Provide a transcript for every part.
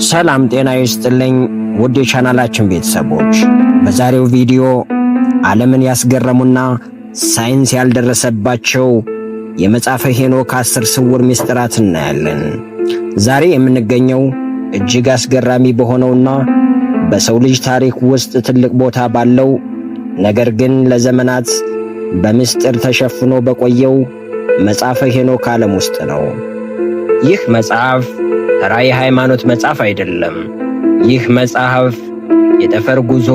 ሰላም ጤና ይስጥልኝ ውድ የቻናላችን ቤተሰቦች፣ በዛሬው ቪዲዮ ዓለምን ያስገረሙና ሳይንስ ያልደረሰባቸው የመጽሐፈ ሄኖክ 10 ስውር ምስጢራት እናያለን። ዛሬ የምንገኘው እጅግ አስገራሚ በሆነውና በሰው ልጅ ታሪክ ውስጥ ትልቅ ቦታ ባለው ነገር ግን ለዘመናት በምስጢር ተሸፍኖ በቆየው መጽሐፈ ሄኖክ ዓለም ውስጥ ነው። ይህ መጽሐፍ ተራ የሃይማኖት መጽሐፍ አይደለም። ይህ መጽሐፍ የጠፈር ጉዞ፣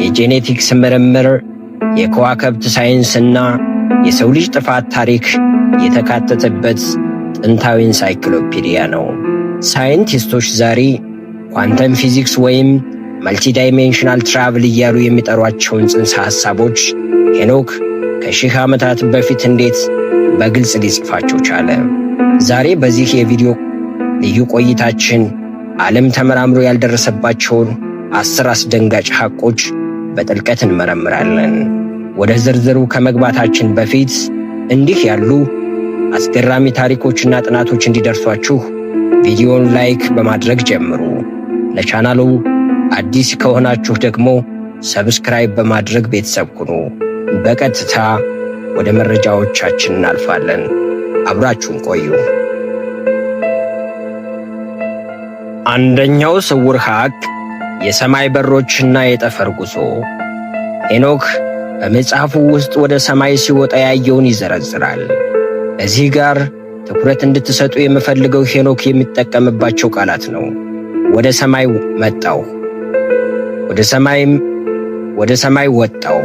የጄኔቲክስ ምርምር፣ የከዋክብት ሳይንስና የሰው ልጅ ጥፋት ታሪክ የተካተተበት ጥንታዊ ኢንሳይክሎፒዲያ ነው። ሳይንቲስቶች ዛሬ ኳንተም ፊዚክስ ወይም መልቲዳይሜንሽናል ትራቭል እያሉ የሚጠሯቸውን ጽንሰ ሐሳቦች ሄኖክ ከሺህ ዓመታት በፊት እንዴት በግልጽ ሊጽፋቸው ቻለ? ዛሬ በዚህ የቪዲዮ ልዩ ቆይታችን ዓለም ተመራምሮ ያልደረሰባቸውን 10 አስደንጋጭ ሐቆች በጥልቀት እንመረምራለን። ወደ ዝርዝሩ ከመግባታችን በፊት እንዲህ ያሉ አስገራሚ ታሪኮችና ጥናቶች እንዲደርሷችሁ ቪዲዮውን ላይክ በማድረግ ጀምሩ። ለቻናሉ አዲስ ከሆናችሁ ደግሞ ሰብስክራይብ በማድረግ ቤተሰብ ሁኑ። በቀጥታ ወደ መረጃዎቻችን እናልፋለን። አብራችሁን ቆዩ። አንደኛው ስውር ሐቅ የሰማይ በሮችና የጠፈር ጉዞ። ሄኖክ በመጽሐፉ ውስጥ ወደ ሰማይ ሲወጣ ያየውን ይዘረዝራል። እዚህ ጋር ትኩረት እንድትሰጡ የምፈልገው ሄኖክ የሚጠቀምባቸው ቃላት ነው። ወደ ሰማይ መጣሁ፣ ወደ ሰማይ ወጣሁ፣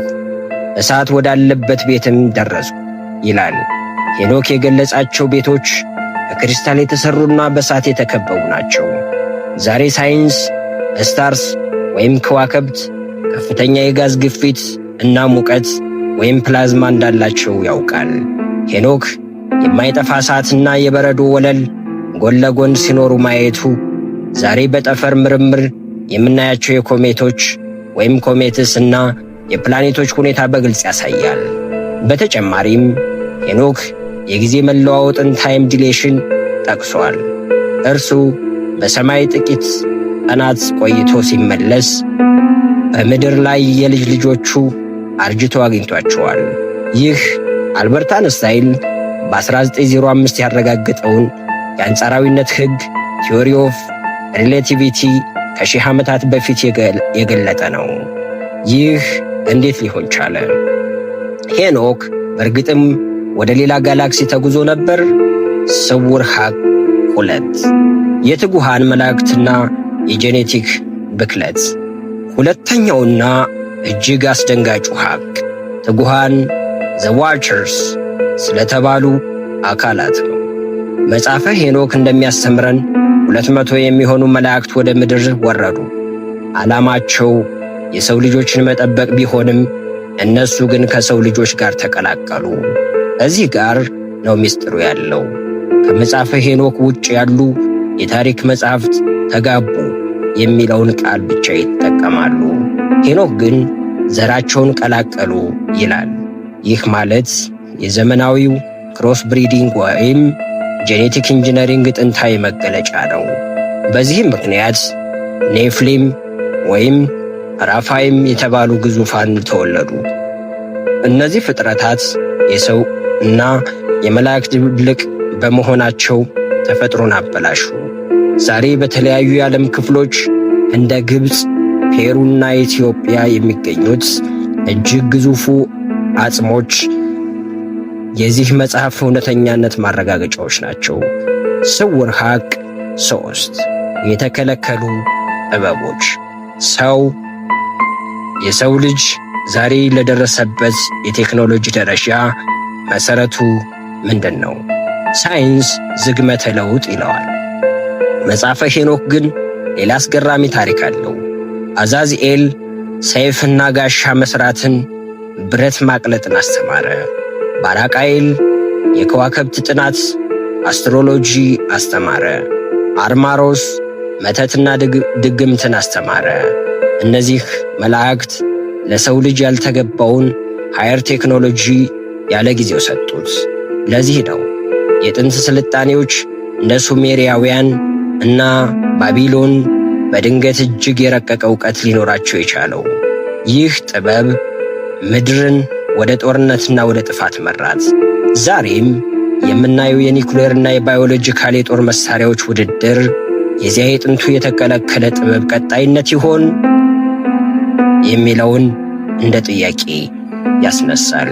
እሳት ወዳለበት ቤትም ደረስኩ ይላል። ሄኖክ የገለጻቸው ቤቶች በክሪስታል የተሰሩና በእሳት የተከበቡ ናቸው። ዛሬ ሳይንስ ስታርስ ወይም ከዋክብት ከፍተኛ የጋዝ ግፊት እና ሙቀት ወይም ፕላዝማ እንዳላቸው ያውቃል። ሄኖክ የማይጠፋ እሳትና የበረዶ ወለል ጎን ለጎን ሲኖሩ ማየቱ ዛሬ በጠፈር ምርምር የምናያቸው የኮሜቶች ወይም ኮሜትስ እና የፕላኔቶች ሁኔታ በግልጽ ያሳያል። በተጨማሪም ሄኖክ የጊዜ መለዋወጥን ታይም ዲሌሽን ጠቅሷል። እርሱ በሰማይ ጥቂት ቀናት ቆይቶ ሲመለስ በምድር ላይ የልጅ ልጆቹ አርጅቶ አግኝቷቸዋል። ይህ አልበርት አንስታይን በ1905 ያረጋገጠውን የአንጻራዊነት ሕግ ቲዮሪ ኦፍ ሪሌቲቪቲ ከሺህ ዓመታት በፊት የገለጠ ነው። ይህ እንዴት ሊሆን ቻለ? ሄኖክ በእርግጥም ወደ ሌላ ጋላክሲ ተጉዞ ነበር? ስውር ሐቅ 2 የትጉሃን መላእክትና የጄኔቲክ ብክለት። ሁለተኛውና እጅግ አስደንጋጩ ሐቅ ትጉሃን ዘ ዋቸርስ ስለተባሉ አካላት ነው። መጽሐፈ ሄኖክ እንደሚያስተምረን 200 የሚሆኑ መላእክት ወደ ምድር ወረዱ። ዓላማቸው የሰው ልጆችን መጠበቅ ቢሆንም እነሱ ግን ከሰው ልጆች ጋር ተቀላቀሉ። እዚህ ጋር ነው ምስጢሩ ያለው። ከመጽሐፈ ሄኖክ ውጭ ያሉ የታሪክ መጻሕፍት ተጋቡ የሚለውን ቃል ብቻ ይጠቀማሉ። ሄኖክ ግን ዘራቸውን ቀላቀሉ ይላል። ይህ ማለት የዘመናዊው ክሮስ ብሪዲንግ ወይም ጄኔቲክ ኢንጂነሪንግ ጥንታዊ መገለጫ ነው። በዚህም ምክንያት ኔፍሊም ወይም ራፋይም የተባሉ ግዙፋን ተወለዱ። እነዚህ ፍጥረታት የሰው እና የመላእክት ድብልቅ በመሆናቸው ተፈጥሮን አበላሹ። ዛሬ በተለያዩ የዓለም ክፍሎች እንደ ግብፅ፣ ፔሩና ኢትዮጵያ የሚገኙት እጅግ ግዙፉ አጽሞች የዚህ መጽሐፍ እውነተኛነት ማረጋገጫዎች ናቸው። ስውር ሐቅ 3 የተከለከሉ ጥበቦች። የሰው ልጅ ዛሬ ለደረሰበት የቴክኖሎጂ ደረጃ መሰረቱ ምንድን ነው? ሳይንስ ዝግመተ ለውጥ ይለዋል። መጽሐፈ ሄኖክ ግን ሌላ አስገራሚ ታሪክ አለው። አዛዚኤል ሰይፍና ጋሻ መስራትን፣ ብረት ማቅለጥን አስተማረ። ባራቃኤል የከዋክብት ጥናት አስትሮሎጂ አስተማረ። አርማሮስ መተትና ድግምትን አስተማረ። እነዚህ መላእክት ለሰው ልጅ ያልተገባውን ሃየር ቴክኖሎጂ ያለ ጊዜው ሰጡት። ለዚህ ነው የጥንት ስልጣኔዎች እንደ ሱሜሪያውያን እና ባቢሎን በድንገት እጅግ የረቀቀ ዕውቀት ሊኖራቸው የቻለው? ይህ ጥበብ ምድርን ወደ ጦርነትና ወደ ጥፋት መራት። ዛሬም የምናየው የኒኩሌርና የባዮሎጂካል የጦር መሳሪያዎች ውድድር የዚያ የጥንቱ የተከለከለ ጥበብ ቀጣይነት ይሆን የሚለውን እንደ ጥያቄ ያስነሳል።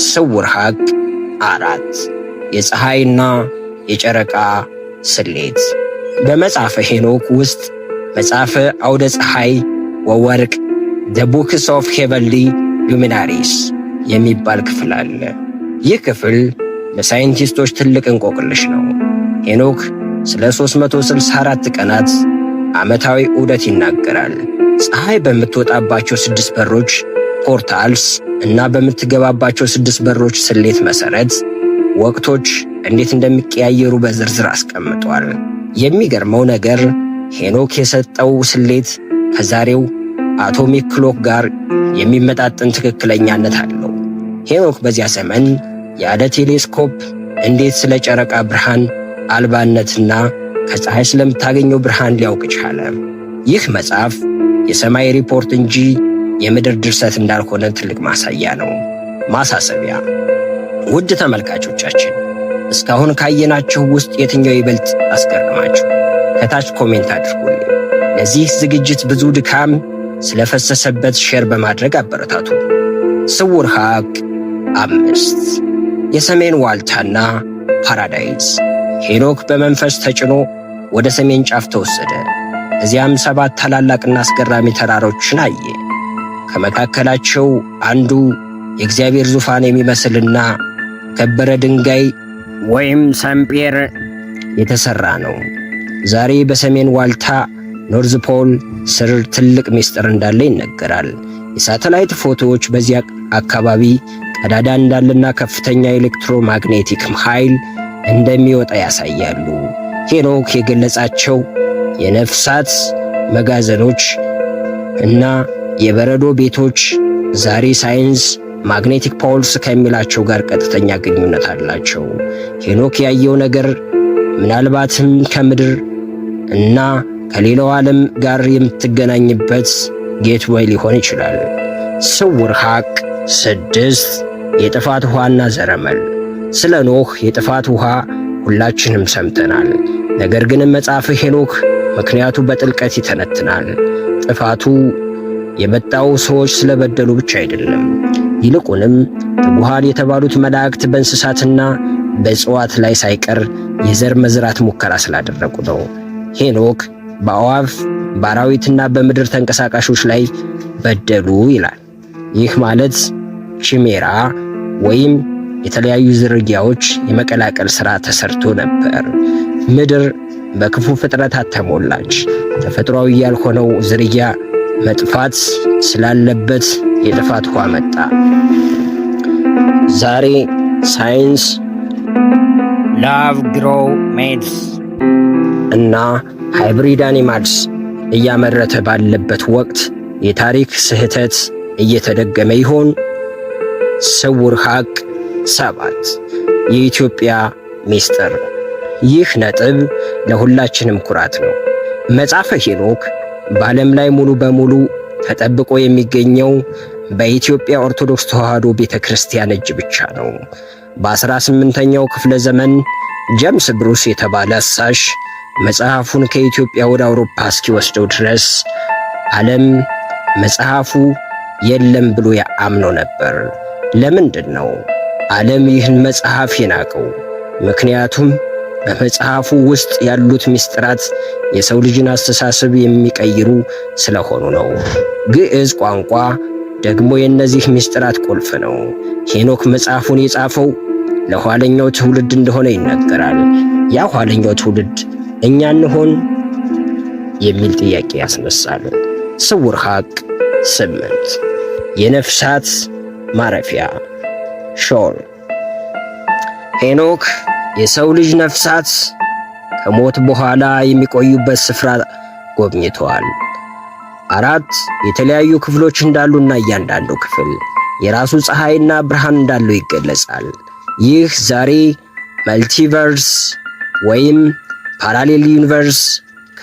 ስውር ሐቅ 4 የፀሐይና የጨረቃ ስሌት። በመጽሐፈ ሄኖክ ውስጥ መጽሐፈ አውደ ፀሐይ ወወርቅ ዘ ቡክስ ኦፍ ሄቨንሊ ሉሚናሪስ የሚባል ክፍል አለ። ይህ ክፍል ለሳይንቲስቶች ትልቅ እንቆቅልሽ ነው። ሄኖክ ስለ 364 ቀናት ዓመታዊ ዑደት ይናገራል። ፀሐይ በምትወጣባቸው 6 በሮች ፖርታልስ እና በምትገባባቸው 6 በሮች ስሌት መሠረት ወቅቶች እንዴት እንደሚቀያየሩ በዝርዝር አስቀምጧል። የሚገርመው ነገር ሄኖክ የሰጠው ስሌት ከዛሬው አቶሚክ ክሎክ ጋር የሚመጣጠን ትክክለኛነት አለው። ሄኖክ በዚያ ዘመን ያለ ቴሌስኮፕ እንዴት ስለ ጨረቃ ብርሃን አልባነትና ከፀሐይ ስለምታገኘው ብርሃን ሊያውቅ ቻለ? ይህ መጽሐፍ የሰማይ ሪፖርት እንጂ የምድር ድርሰት እንዳልሆነ ትልቅ ማሳያ ነው። ማሳሰቢያ፣ ውድ ተመልካቾቻችን እስካሁን ካየናችሁ ውስጥ የትኛው ይበልጥ አስገረማችሁ? ከታች ኮሜንት አድርጉልኝ። ለዚህ ዝግጅት ብዙ ድካም ስለፈሰሰበት ሼር በማድረግ አበረታቱ። ስውር ሐቅ 5 የሰሜን ዋልታና ፓራዳይስ። ሄኖክ በመንፈስ ተጭኖ ወደ ሰሜን ጫፍ ተወሰደ። እዚያም 7 ታላላቅና አስገራሚ ተራሮችን አየ። ከመካከላቸው አንዱ የእግዚአብሔር ዙፋን የሚመስልና ከበረ ድንጋይ ወይም ሰምጴር የተሠራ ነው። ዛሬ በሰሜን ዋልታ ኖርዝ ፖል ስር ትልቅ ምስጢር እንዳለ ይነገራል። የሳተላይት ፎቶዎች በዚያ አካባቢ ቀዳዳ እንዳለና ከፍተኛ ኤሌክትሮማግኔቲክ ኃይል እንደሚወጣ ያሳያሉ። ሄኖክ የገለጻቸው የነፍሳት መጋዘኖች እና የበረዶ ቤቶች ዛሬ ሳይንስ ማግኔቲክ ፖልስ ከሚላቸው ጋር ቀጥተኛ ግንኙነት አላቸው። ሄኖክ ያየው ነገር ምናልባትም ከምድር እና ከሌላው ዓለም ጋር የምትገናኝበት ጌትዌይ ሊሆን ይችላል። ስውር ሐቅ 6 የጥፋት ውሃና ዘረመል። ስለ ኖህ የጥፋት ውሃ ሁላችንም ሰምተናል። ነገር ግን መጽሐፈ ሄኖክ ምክንያቱ በጥልቀት ይተነትናል። ጥፋቱ የመጣው ሰዎች ስለበደሉ ብቻ አይደለም። ይልቁንም ትጉሃን የተባሉት መላእክት በእንስሳትና በእጽዋት ላይ ሳይቀር የዘር መዝራት ሙከራ ስላደረጉ ነው። ሄኖክ በአዋፍ በአራዊትና በምድር ተንቀሳቃሾች ላይ በደሉ ይላል። ይህ ማለት ቺሜራ ወይም የተለያዩ ዝርያዎች የመቀላቀል ሥራ ተሰርቶ ነበር። ምድር በክፉ ፍጥረታት ተሞላች። ተፈጥሯዊ ያልሆነው ዝርያ መጥፋት ስላለበት የጥፋት ውሃ መጣ። ዛሬ ሳይንስ ላቭ ግሮው ሜድስ እና ሃይብሪድ አኒማልስ እያመረተ ባለበት ወቅት የታሪክ ስህተት እየተደገመ ይሆን? ስውር ሐቅ 7 የኢትዮጵያ ሚስጥር። ይህ ነጥብ ለሁላችንም ኩራት ነው። መጽሐፈ ሄኖክ በዓለም ላይ ሙሉ በሙሉ ተጠብቆ የሚገኘው በኢትዮጵያ ኦርቶዶክስ ተዋሕዶ ቤተ ክርስቲያን እጅ ብቻ ነው። በ18ኛው ክፍለ ዘመን ጀምስ ብሩስ የተባለ አሳሽ መጽሐፉን ከኢትዮጵያ ወደ አውሮፓ እስኪወስደው ድረስ ዓለም መጽሐፉ የለም ብሎ ያምኖ ነበር። ለምንድን ነው ዓለም ይህን መጽሐፍ የናቀው? ምክንያቱም በመጽሐፉ ውስጥ ያሉት ምስጢራት የሰው ልጅን አስተሳሰብ የሚቀይሩ ስለሆኑ ነው። ግዕዝ ቋንቋ ደግሞ የእነዚህ ምስጢራት ቁልፍ ነው። ሄኖክ መጽሐፉን የጻፈው ለኋለኛው ትውልድ እንደሆነ ይነገራል። ያ ኋለኛው ትውልድ እኛ እንሆን የሚል ጥያቄ ያስነሳል። ስውር ሐቅ 8 የነፍሳት ማረፊያ ሾል። ሄኖክ የሰው ልጅ ነፍሳት ከሞት በኋላ የሚቆዩበት ስፍራ ጎብኝተዋል። 4 የተለያዩ ክፍሎች እንዳሉና እያንዳንዱ ክፍል የራሱ ፀሐይና ብርሃን እንዳለው ይገለጻል። ይህ ዛሬ መልቲቨርስ ወይም ፓራሌል ዩኒቨርስ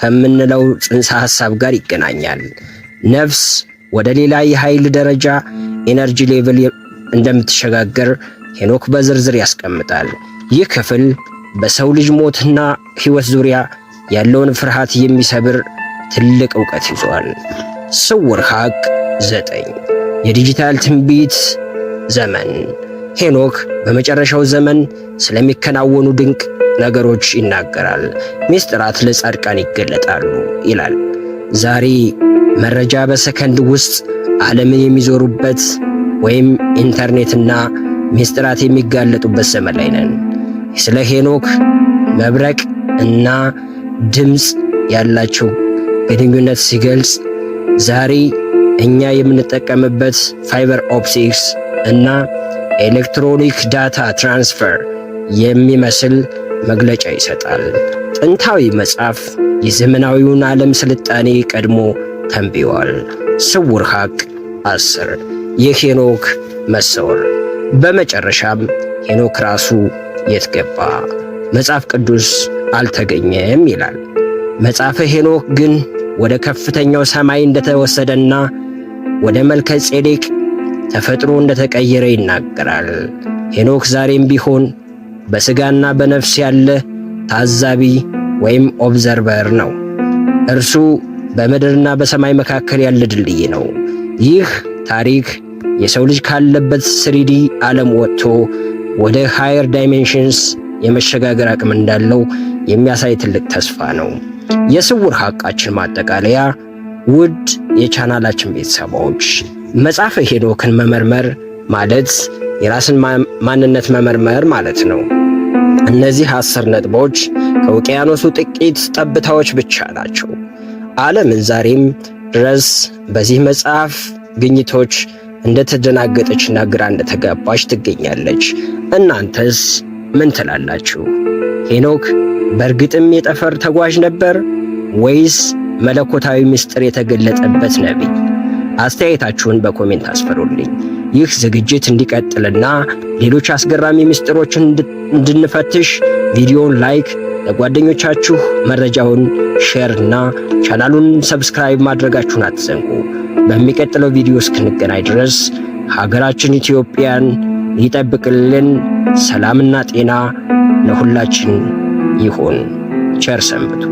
ከምንለው ጽንሰ ሐሳብ ጋር ይገናኛል። ነፍስ ወደ ሌላ የኃይል ደረጃ ኤነርጂ ሌቭል እንደምትሸጋገር ሄኖክ በዝርዝር ያስቀምጣል። ይህ ክፍል በሰው ልጅ ሞትና ሕይወት ዙሪያ ያለውን ፍርሃት የሚሰብር ትልቅ ዕውቀት ይዟል። ስውር ሐቅ 9 የዲጂታል ትንቢት ዘመን። ሄኖክ በመጨረሻው ዘመን ስለሚከናወኑ ድንቅ ነገሮች ይናገራል። ምስጢራት ለጻድቃን ይገለጣሉ ይላል። ዛሬ መረጃ በሰከንድ ውስጥ ዓለምን የሚዞሩበት ወይም ኢንተርኔትና ምስጢራት የሚጋለጡበት ዘመን ላይ ነን። ስለ ሄኖክ መብረቅ እና ድምፅ ያላቸው ግንኙነት ሲገልጽ ዛሬ እኛ የምንጠቀምበት ፋይበር ኦፕቲክስ እና ኤሌክትሮኒክ ዳታ ትራንስፈር የሚመስል መግለጫ ይሰጣል። ጥንታዊ መጽሐፍ የዘመናዊውን ዓለም ስልጣኔ ቀድሞ ተንብዮአል። ስውር ሐቅ 10 የሄኖክ መሰወር። በመጨረሻም ሄኖክ ራሱ የት ገባ? መጽሐፍ ቅዱስ አልተገኘም ይላል። መጽሐፈ ሄኖክ ግን ወደ ከፍተኛው ሰማይ እንደተወሰደና ወደ መልከ ጼዴቅ ተፈጥሮ እንደተቀየረ ይናገራል። ሄኖክ ዛሬም ቢሆን በሥጋና በነፍስ ያለ ታዛቢ ወይም ኦብዘርቨር ነው። እርሱ በምድርና በሰማይ መካከል ያለ ድልድይ ነው። ይህ ታሪክ የሰው ልጅ ካለበት 3D ዓለም ወጥቶ ወደ ሃየር ዳይሜንሽንስ የመሸጋገር አቅም እንዳለው የሚያሳይ ትልቅ ተስፋ ነው። የስውር ሐቃችን ማጠቃለያ። ውድ የቻናላችን ቤተሰቦች መጽሐፈ ሄኖክን መመርመር ማለት የራስን ማንነት መመርመር ማለት ነው። እነዚህ 10 ነጥቦች ከውቅያኖሱ ጥቂት ጠብታዎች ብቻ ናቸው። ዓለምን ዛሬም ድረስ በዚህ መጽሐፍ ግኝቶች እንደተደናገጠችና ግራ እንደተጋባች ትገኛለች። እናንተስ ምን ትላላችሁ? ሄኖክ በእርግጥም የጠፈር ተጓዥ ነበር ወይስ መለኮታዊ ምስጢር የተገለጠበት ነቢይ? አስተያየታችሁን በኮሜንት አስፈሩልኝ። ይህ ዝግጅት እንዲቀጥልና ሌሎች አስገራሚ ምስጢሮችን እንድንፈትሽ ቪዲዮውን ላይክ፣ ለጓደኞቻችሁ መረጃውን ሼር እና ቻናሉን ሰብስክራይብ ማድረጋችሁን አትዘንጉ። በሚቀጥለው ቪዲዮ እስክንገናኝ ድረስ ሀገራችን ኢትዮጵያን ይጠብቅልን። ሰላምና ጤና ለሁላችን ይሁን። ቸር ሰንብቱ።